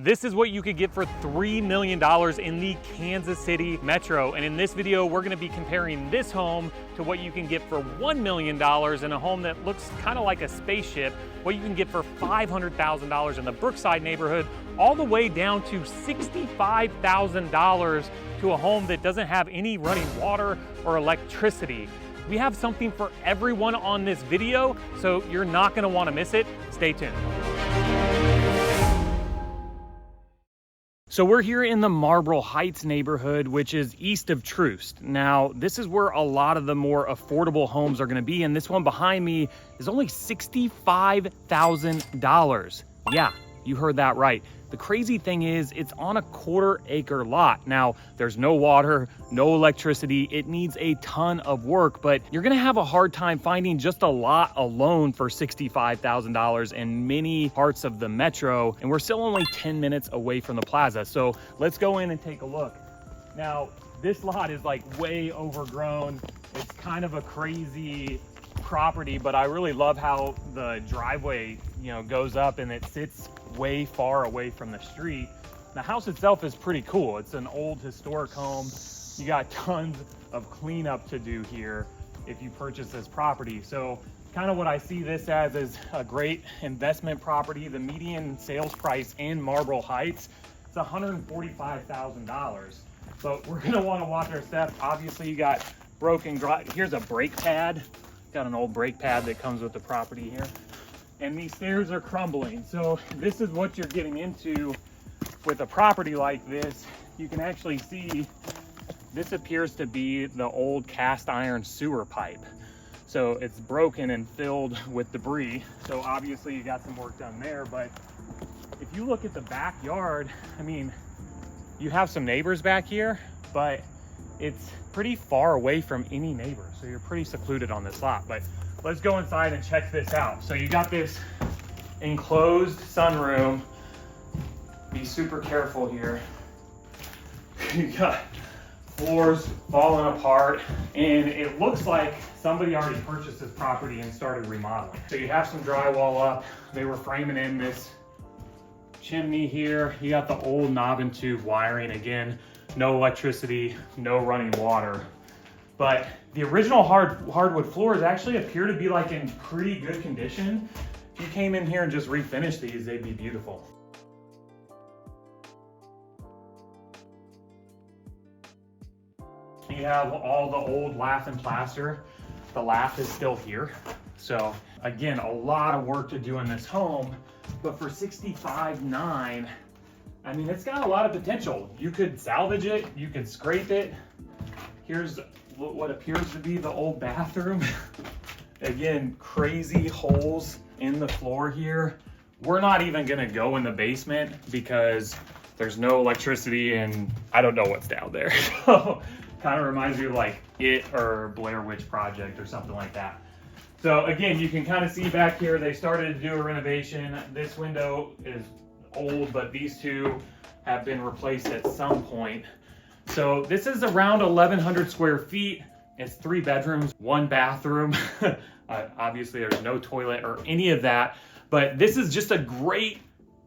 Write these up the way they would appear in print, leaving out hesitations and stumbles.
This is what you could get for $3 million in the Kansas City Metro. And in this video, we're gonna be comparing this home to what you can get for $1 million in a home that looks kind of like a spaceship, what you can get for $500,000 in the Brookside neighborhood, all the way down to $65,000 to a home that doesn't have any running water or electricity. We have something for everyone on this video, so you're not gonna wanna miss it. Stay tuned. So we're here in the Marlboro Heights neighborhood, which is east of Troost. Now, this is where a lot of the more affordable homes are gonna be, and this one behind me is only $65,000. Yeah, you heard that right. The crazy thing is it's on a quarter-acre lot. Now, there's no water, no electricity. It needs a ton of work, but you're gonna have a hard time finding just a lot alone for $65,000 in many parts of the metro, and we're still only 10 minutes away from the Plaza. So let's go in and take a look. Now, this lot is like way overgrown. It's kind of a crazy property, but I really love how the driveway, goes up and it sits way far away from the street. The house itself is pretty cool. It's an old historic home. You got tons of cleanup to do here if you purchase this property. So kind of what I see this as is a great investment property. The median sales price in Marlboro Heights is $145,000. So we're gonna wanna watch our steps. Obviously you got broken, here's a brake pad. Got an old brake pad that comes with the property here. And these stairs are crumbling. So this is what you're getting into with a property like this. You can actually see this appears to be the old cast iron sewer pipe. So it's broken and filled with debris. So obviously you got some work done there, but if you look at the backyard, I mean, you have some neighbors back here, but it's pretty far away from any neighbor. So you're pretty secluded on this lot, but let's go inside and check this out. So you got this enclosed sunroom. Be super careful here. You got floors falling apart, and it looks like somebody already purchased this property and started remodeling. So you have some drywall up. They were framing in this chimney here. You got the old knob and tube wiring. Again, no electricity, no running water. But the original hardwood floors actually appear to be like in pretty good condition. If you came in here and just refinished these, they'd be beautiful. You have all the old lath and plaster. The lath is still here. So again, a lot of work to do in this home, but for $65,900, I mean, it's got a lot of potential. You could salvage it, you could scrape it. Here's what appears to be the old bathroom. Again, crazy holes in the floor here. We're not even gonna go in the basement because there's no electricity and I don't know what's down there. So kind of reminds me of like It or Blair Witch Project or something like that. So again, you can kind of see back here, they started to do a renovation. This window is old, but these two have been replaced at some point. So this is around 1,100 square feet. It's 3 bedrooms, 1 bathroom. Obviously there's no toilet or any of that, but this is just a great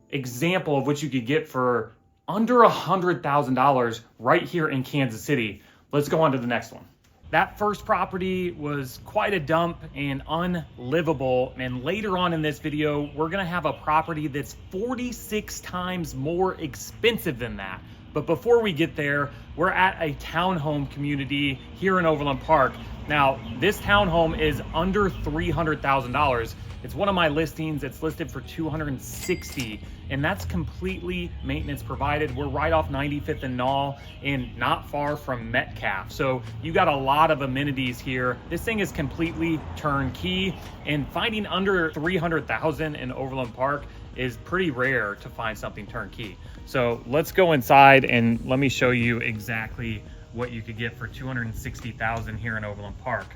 example of what you could get for under $100,000 right here in Kansas City. Let's go on to the next one. That first property was quite a dump and unlivable. And later on in this video, we're gonna have a property that's 46 times more expensive than that. But before we get there, we're at a townhome community here in Overland Park. Now, this townhome is under $300,000. It's one of my listings. It's listed for $260,000, and that's completely maintenance provided. We're right off 95th and Knoll and not far from Metcalf. So you got a lot of amenities here. This thing is completely turnkey, and finding under $300,000 in Overland Park is pretty rare to find something turnkey. So let's go inside and let me show you exactly what you could get for $260,000 here in Overland Park.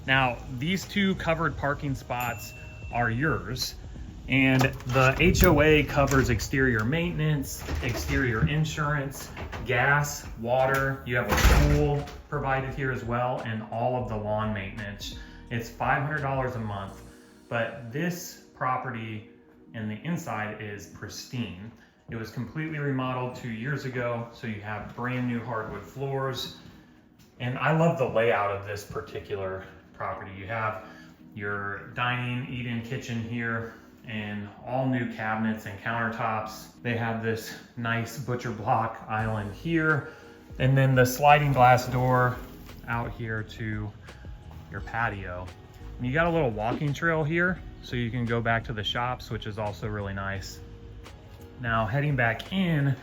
Now, these 2 covered parking spots are yours, and the HOA covers exterior maintenance, exterior insurance, gas, water. You have a pool provided here as well, and all of the lawn maintenance. It's $500 a month, but this property and the inside is pristine. It was completely remodeled 2 years ago, so you have brand new hardwood floors. And I love the layout of this particular property. You have your dining, eat-in kitchen here, and all new cabinets and countertops. They have this nice butcher block island here, and then the sliding glass door out here to your patio. And you got a little walking trail here, so you can go back to the shops, which is also really nice. Now, heading back in,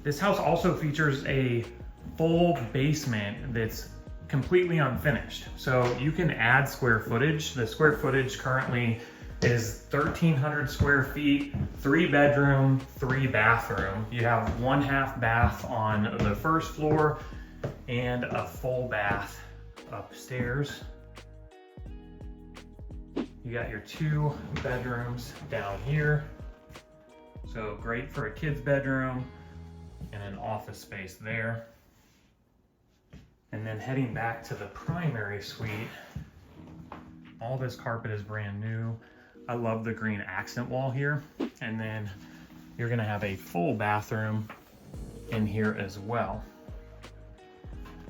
this house also features a full basement that's completely unfinished. So you can add square footage. The square footage currently is 1,300 square feet, 3 bedroom, 3 bathroom. You have 1/2 bath on the first floor and a full bath upstairs. You got your 2 bedrooms down here. So great for a kid's bedroom and an office space there. And then heading back to the primary suite, all this carpet is brand new. I love the green accent wall here. And then you're gonna have a full bathroom in here as well.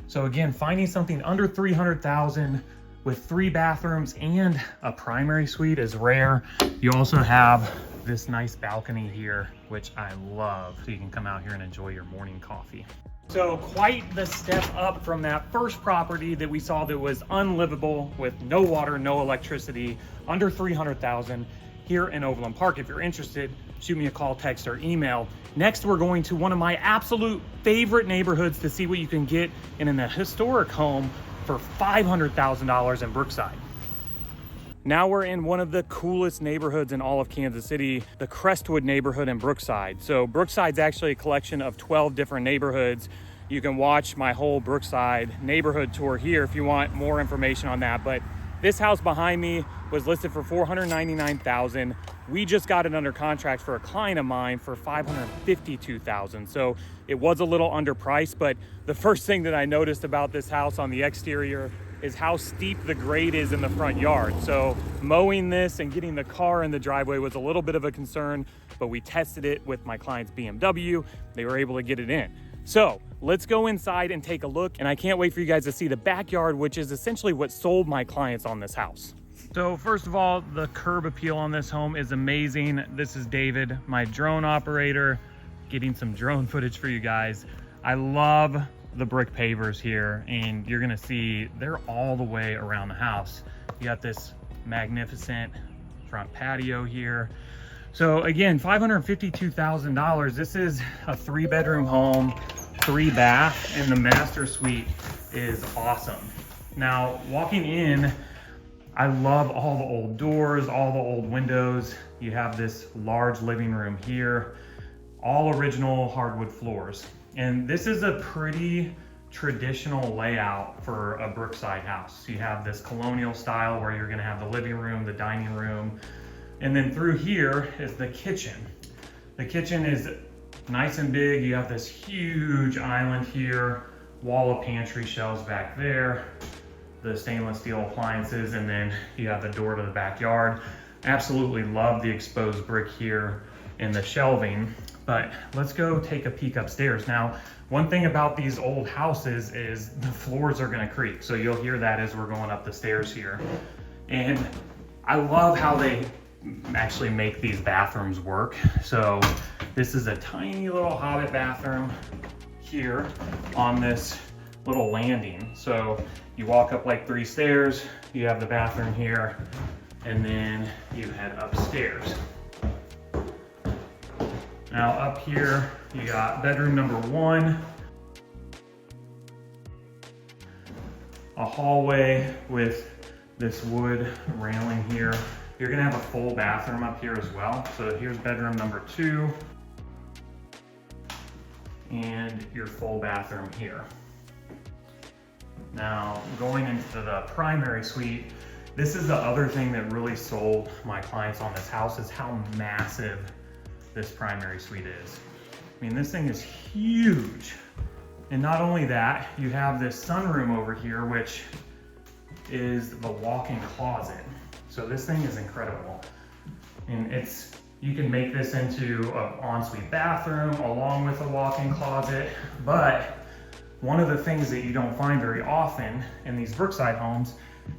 So again, finding something under 300,000 with 3 bathrooms and a primary suite is rare. You also have this nice balcony here, which I love. So you can come out here and enjoy your morning coffee. So quite the step up from that first property that we saw that was unlivable with no water, no electricity, under 300,000 here in Overland Park. If you're interested, shoot me a call, text, or email. Next, we're going to one of my absolute favorite neighborhoods to see what you can get in a historic home for $500,000 in Brookside. Now we're in one of the coolest neighborhoods in all of Kansas City, the Crestwood neighborhood in Brookside. So Brookside's actually a collection of 12 different neighborhoods. You can watch my whole Brookside neighborhood tour here if you want more information on that. But this house behind me was listed for $499,000. We just got it under contract for a client of mine for $552,000. So it was a little underpriced, but the first thing that I noticed about this house on the exterior is how steep the grade is in the front yard. So mowing this and getting the car in the driveway was a little bit of a concern, but we tested it with my client's BMW. They were able to get it in. So let's go inside and take a look. And I can't wait for you guys to see the backyard, which is essentially what sold my clients on this house. So first of all, the curb appeal on this home is amazing. This is David, my drone operator, getting some drone footage for you guys. I love the brick pavers here, and you're gonna see they're all the way around the house. You got this magnificent front patio here. So again, $552,000. This is a 3-bedroom home, 3 bath, and the master suite is awesome. Now, walking in, I love all the old doors, all the old windows. You have this large living room here, all original hardwood floors. And this is a pretty traditional layout for a Brookside house. You have this colonial style where you're gonna have the living room, the dining room, and then through here is the kitchen. The kitchen is nice and big. You have this huge island here, wall of pantry shelves back there, the stainless steel appliances, and then you have the door to the backyard. Absolutely love the exposed brick here and the shelving. But let's go take a peek upstairs. Now, one thing about these old houses is the floors are gonna creak. So you'll hear that as we're going up the stairs here. And I love how they actually make these bathrooms work. So this is a tiny little hobbit bathroom here on this little landing. So you walk up like 3 stairs, you have the bathroom here, and then you head upstairs. Now up here, you got bedroom number 1, a hallway with this wood railing here. You're gonna have a full bathroom up here as well. So here's bedroom number 2, and your full bathroom here. Now, going into the primary suite, this is the other thing that really sold my clients on this house, is how massive this primary suite is. I mean, this thing is huge. And not only that, you have this sunroom over here, which is the walk-in closet. So this thing is incredible. And You can make this into an ensuite bathroom along with a walk-in closet, but one of the things that you don't find very often in these Brookside homes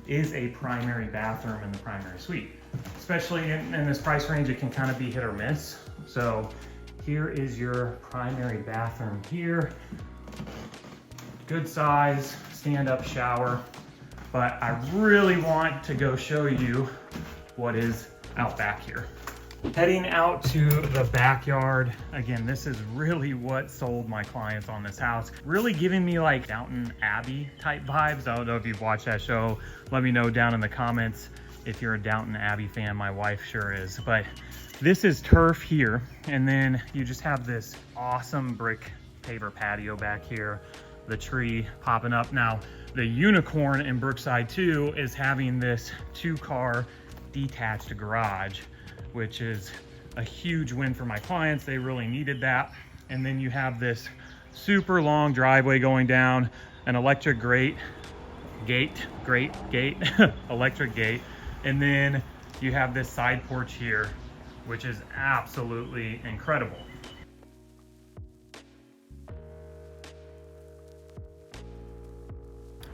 is a primary bathroom in the primary suite. Especially in this price range, it can kind of be hit or miss. So here is your primary bathroom here. Good size, stand-up shower. But I really want to go show you what is out back here. Heading out to the backyard. Again, this is really what sold my clients on this house. Really giving me like Downton Abbey type vibes. I don't know if you've watched that show. Let me know down in the comments if you're a Downton Abbey fan. My wife sure is. But this is turf here. And then you just have this awesome brick paver patio back here. The tree popping up. Now, the unicorn in Brookside too is having this 2-car detached garage, which is a huge win for my clients. They really needed that. And then you have this super long driveway going down, an electric gate, electric gate. And then you have this side porch here, which is absolutely incredible.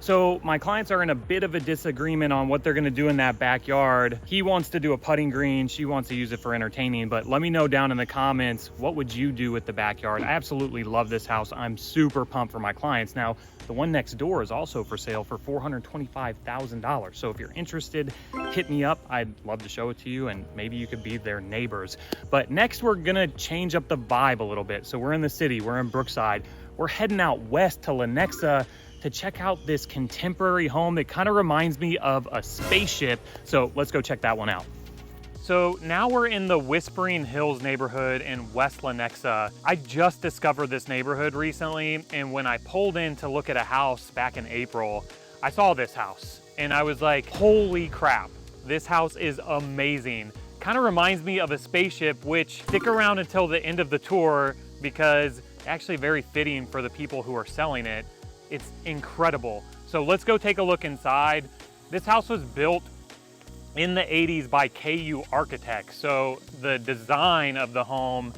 So my clients are in a bit of a disagreement on what they're gonna do in that backyard. He wants to do a putting green, she wants to use it for entertaining, but let me know down in the comments, what would you do with the backyard? I absolutely love this house. I'm super pumped for my clients. Now, the one next door is also for sale for $425,000. So if you're interested, hit me up. I'd love to show it to you and maybe you could be their neighbors. But next we're gonna change up the vibe a little bit. So we're in the city, we're in Brookside. We're heading out west to Lenexa to check out this contemporary home that kind of reminds me of a spaceship. So let's go check that one out. So now we're in the Whispering Hills neighborhood in West Lenexa. I just discovered this neighborhood recently, and when I pulled in to look at a house back in April, I saw this house and I was like, holy crap, this house is amazing. Kind of reminds me of a spaceship, which stick around until the end of the tour because actually very fitting for the people who are selling it. It's incredible. So let's go take a look inside. This house was built in the 80s by KU Architects. So the design of the home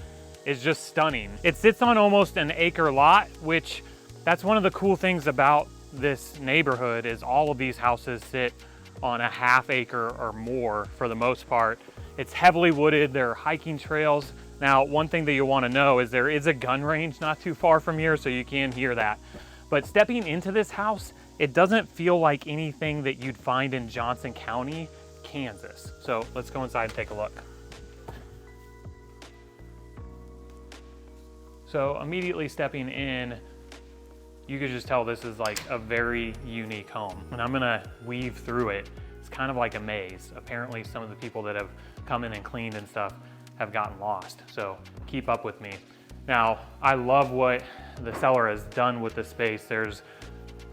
is just stunning. It sits on almost an acre lot, which that's one of the cool things about this neighborhood is all of these houses sit on a half acre or more for the most part. It's heavily wooded, there are hiking trails. Now, one thing that you'll wanna know is there is a gun range not too far from here, so you can hear that. But stepping into this house, it doesn't feel like anything that you'd find in Johnson County, Kansas. So let's go inside and take a look. So immediately stepping in, you could just tell this is like a very unique home. And I'm gonna weave through it. It's kind of like a maze. Apparently some of the people that have come in and cleaned and stuff have gotten lost. So keep up with me. Now, I love what the seller has done with the space. There's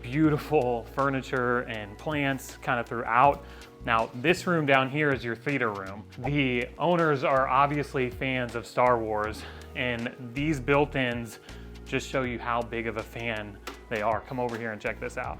beautiful furniture and plants kind of throughout. Now, this room down here is your theater room. The owners are obviously fans of Star Wars, and these built-ins just show you how big of a fan they are. Come over here and check this out.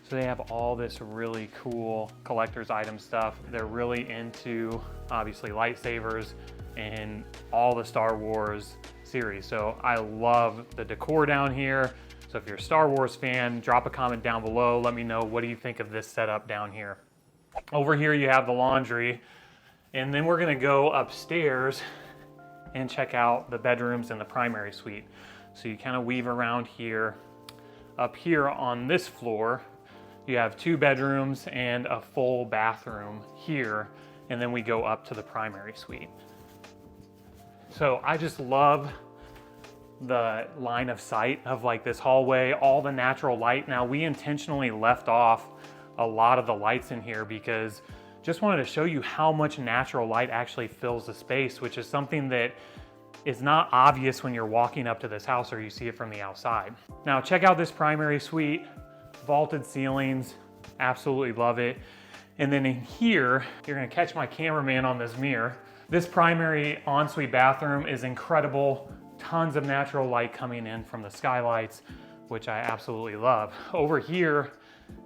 So they have all this really cool collector's item stuff. They're really into, obviously, lightsabers and all the Star Wars series. So I love the decor down here. So if you're a Star Wars fan, drop a comment down below. Let me know, what do you think of this setup down here? Over here you have the laundry, and then we're gonna go upstairs and check out the bedrooms and the primary suite. So you kind of weave around here. Up here on this floor, you have 2 bedrooms and a full bathroom here, and then we go up to the primary suite. So I just love the line of sight of like this hallway, all the natural light. Now we intentionally left off a lot of the lights in here because just wanted to show you how much natural light actually fills the space, which is something that is not obvious when you're walking up to this house or you see it from the outside. Now check out this primary suite, vaulted ceilings, absolutely love it. And then in here, you're gonna catch my cameraman on this mirror. This primary ensuite bathroom is incredible. Tons of natural light coming in from the skylights, which I absolutely love. Over here,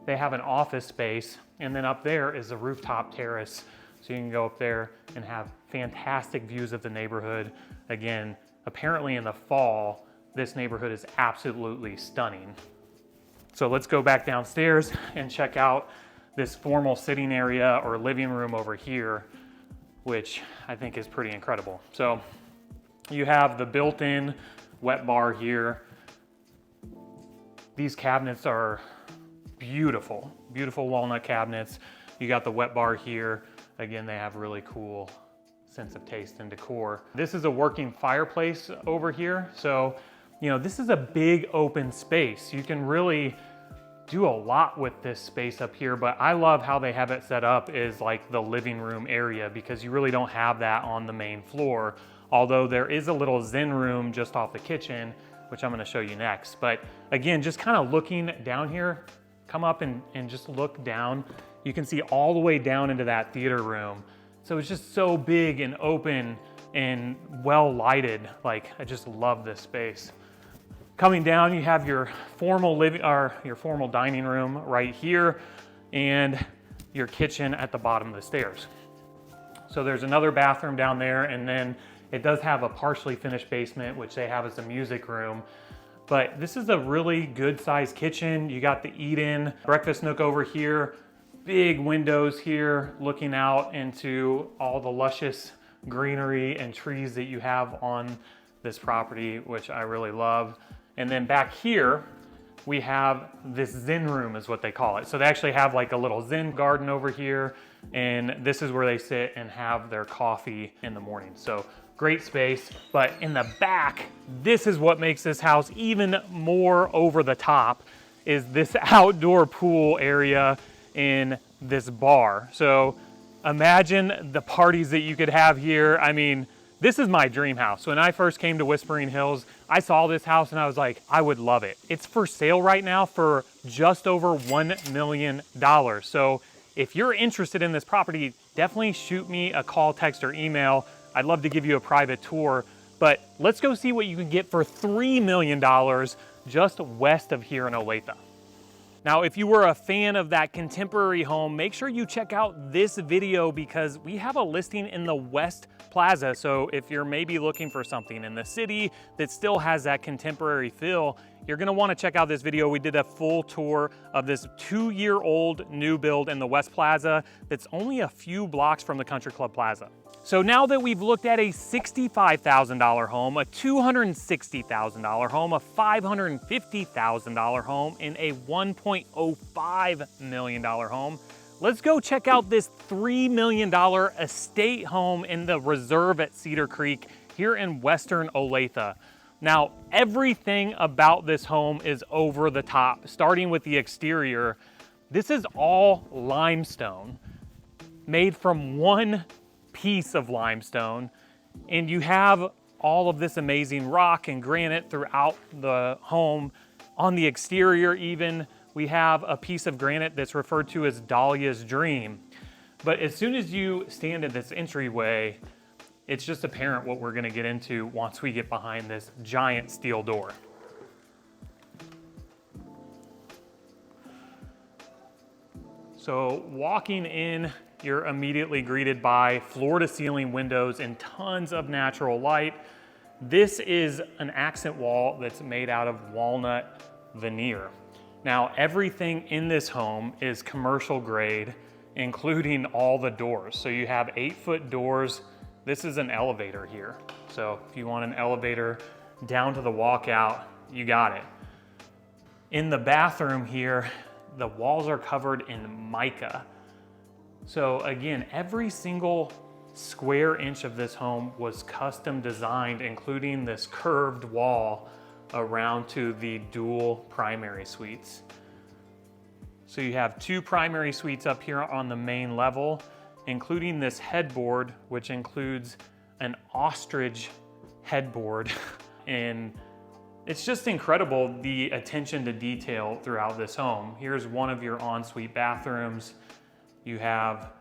they have an office space, and then up there is a rooftop terrace So you can go up there and have fantastic views of the neighborhood. Again, apparently in the fall, this neighborhood is absolutely stunning. So let's go back downstairs and check out this formal sitting area or living room over here, which I think is pretty incredible. So you have the built-in wet bar here. These cabinets are beautiful, beautiful walnut cabinets. You got the wet bar here. Again, they have really cool sense of taste and decor. This is a working fireplace over here. So, you know, this is a big open space. You can really do a lot with this space up here, but I love how they have it set up is like the living room area, because you really don't have that on the main floor. Although there is a little zen room just off the kitchen, which I'm gonna show you next. But again, just kind of looking down here, come up and just look down. You can see all the way down into that theater room. So it's just so big and open and well lighted. Like, I just love this space. Coming down, you have your formal living or your formal dining room right here, and your kitchen at the bottom of the stairs. So there's another bathroom down there, and then it does have a partially finished basement, which they have as a music room. But this is a really good sized kitchen. You got the eat-in breakfast nook over here, big windows here looking out into all the luscious greenery and trees that you have on this property, which I really love. And then back here, we have this zen room is what they call it. So they actually have like a little zen garden over here, and this is where they sit and have their coffee in the morning. So great space. But in the back, this is what makes this house even more over the top, is this outdoor pool area in this bar. So imagine the parties that you could have here. I mean, this is my dream house. When I first came to Whispering Hills, I saw this house and I was like, I would love it. It's for sale right now for just over $1 million. So if you're interested in this property, definitely shoot me a call, text, or email. I'd love to give you a private tour, but let's go see what you can get for $3 million just west of here in Olathe. Now, if you were a fan of that contemporary home, make sure you check out this video, because we have a listing in the West Plaza. So if you're maybe looking for something in the city that still has that contemporary feel, you're gonna wanna check out this video. We did a full tour of this 2-year-old new build in the West Plaza that's only a few blocks from the Country Club Plaza. So now that we've looked at a $65,000 home, a $260,000 home, a $550,000 home, and a $1.05 million home, let's go check out this $3 million estate home in the Reserve at Cedar Creek here in Western Olathe. Now, everything about this home is over the top, starting with the exterior. This is all limestone, made from one piece of limestone, and you have all of this amazing rock and granite throughout the home. On the exterior even, we have a piece of granite that's referred to as Dahlia's Dream. But as soon as you stand at this entryway, it's just apparent what we're gonna get into once we get behind this giant steel door. So walking in, you're immediately greeted by floor-to-ceiling windows and tons of natural light. This is an accent wall that's made out of walnut veneer. Now, everything in this home is commercial grade, including all the doors. So you have 8-foot doors. This is an elevator here. So if you want an elevator down to the walkout, you got it. In the bathroom here, the walls are covered in mica. So again, every single square inch of this home was custom designed, including this curved wall around to the dual primary suites. So you have 2 primary suites up here on the main level, including this headboard, which includes an ostrich headboard. And it's just incredible, the attention to detail throughout this home. Here's one of your ensuite bathrooms. You have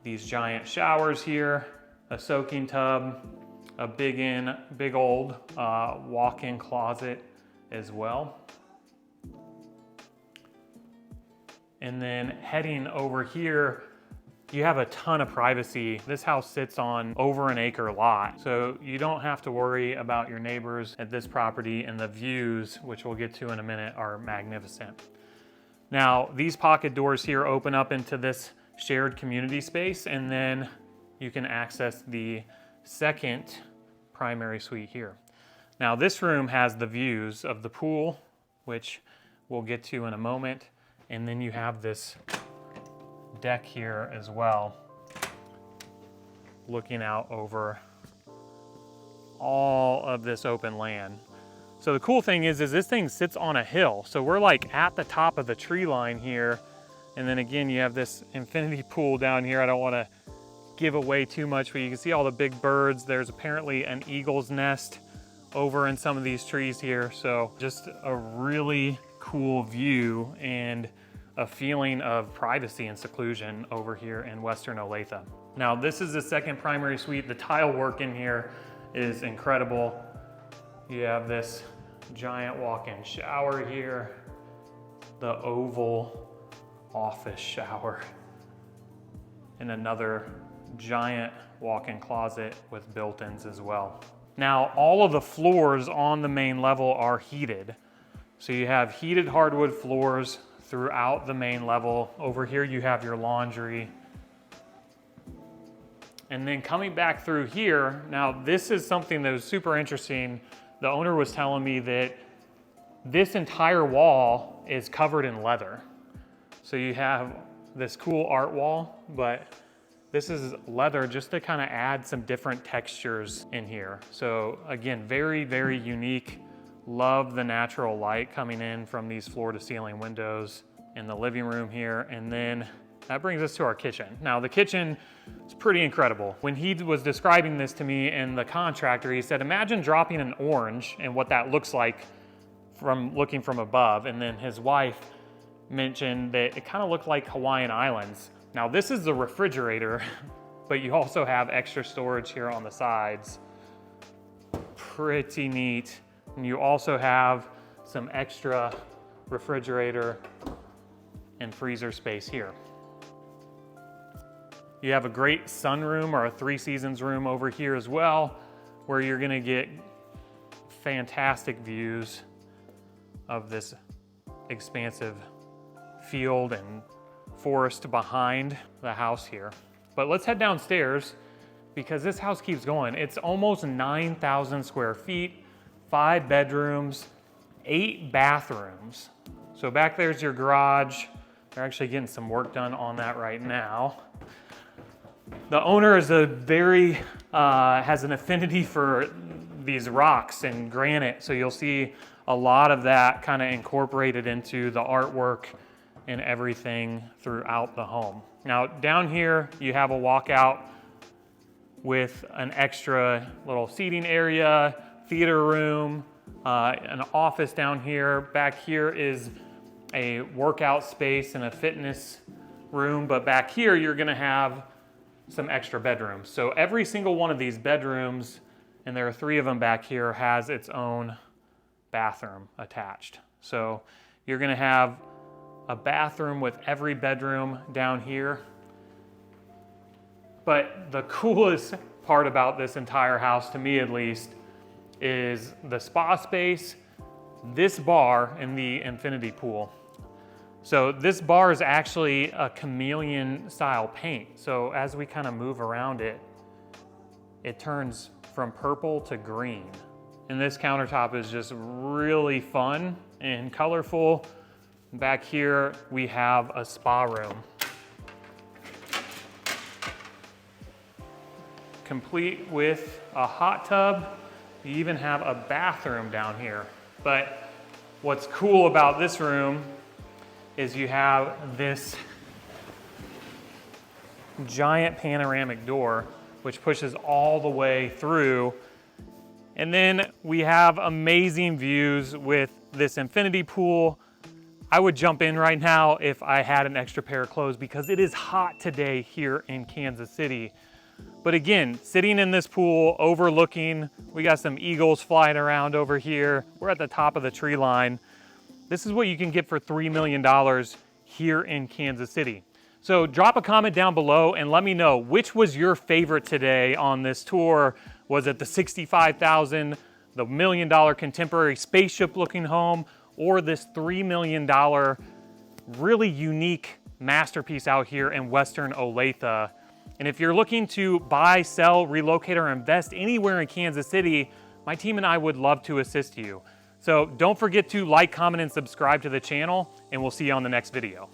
these giant showers here, a soaking tub, a big old walk-in closet as well. And then heading over here, you have a ton of privacy. This house sits on over an acre lot, so you don't have to worry about your neighbors at this property, and the views, which we'll get to in a minute, are magnificent. Now, these pocket doors here open up into this shared community space, and then you can access the second primary suite here. Now, this room has the views of the pool, which we'll get to in a moment, and then you have this deck here as well, looking out over all of this open land. So the cool thing is this thing sits on a hill. So we're like at the top of the tree line here. And then again, you have this infinity pool down here. I don't want to give away too much, but you can see all the big birds. There's apparently an eagle's nest over in some of these trees here. So just a really cool view and a feeling of privacy and seclusion over here in Western Olathe. Now, this is the second primary suite. The tile work in here is incredible. You have this giant walk-in shower here, the oval office shower, and another giant walk-in closet with built-ins as well. Now, all of the floors on the main level are heated. So you have heated hardwood floors throughout the main level. Over here you have your laundry. And then coming back through here, now this is something that was super interesting. The owner was telling me that this entire wall is covered in leather. So you have this cool art wall, but this is leather just to kind of add some different textures in here. So again, very, very unique. Love the natural light coming in from these floor to ceiling windows in the living room here. And then that brings us to our kitchen. Now the kitchen is pretty incredible. When he was describing this to me and the contractor, he said, imagine dropping an orange and what that looks like from looking from above. And then his wife mentioned that it kind of looked like Hawaiian Islands. Now this is the refrigerator, but you also have extra storage here on the sides. Pretty neat. And you also have some extra refrigerator and freezer space here. You have a great sunroom or a 3 seasons room over here as well, where you're gonna get fantastic views of this expansive field and forest behind the house here. But let's head downstairs because this house keeps going. It's almost 9,000 square feet. 5 bedrooms, 8 bathrooms. So back there's your garage. They're actually getting some work done on that right now. The owner is has an affinity for these rocks and granite. So you'll see a lot of that kind of incorporated into the artwork and everything throughout the home. Now down here, you have a walkout with an extra little seating area, theater room, an office down here. Back here is a workout space and a fitness room, but back here you're gonna have some extra bedrooms. So every single one of these bedrooms, and there are 3 of them back here, has its own bathroom attached. So you're gonna have a bathroom with every bedroom down here. But the coolest part about this entire house, to me at least, is the spa space, this bar, and the infinity pool. So this bar is actually a chameleon style paint. So as we kind of move around it, it turns from purple to green. And this countertop is just really fun and colorful. Back here, we have a spa room. Complete with a hot tub. You even have a bathroom down here. But what's cool about this room is you have this giant panoramic door, which pushes all the way through. And then we have amazing views with this infinity pool. I would jump in right now if I had an extra pair of clothes because it is hot today here in Kansas City. But again, sitting in this pool overlooking, we got some eagles flying around over here. We're at the top of the tree line. This is what you can get for $3 million here in Kansas City. So drop a comment down below and let me know which was your favorite today on this tour. Was it the $65,000, the $1 million contemporary spaceship looking home, or this $3 million really unique masterpiece out here in Western Olathe? And if you're looking to buy, sell, relocate, or invest anywhere in Kansas City, my team and I would love to assist you. So don't forget to like, comment, and subscribe to the channel, and we'll see you on the next video.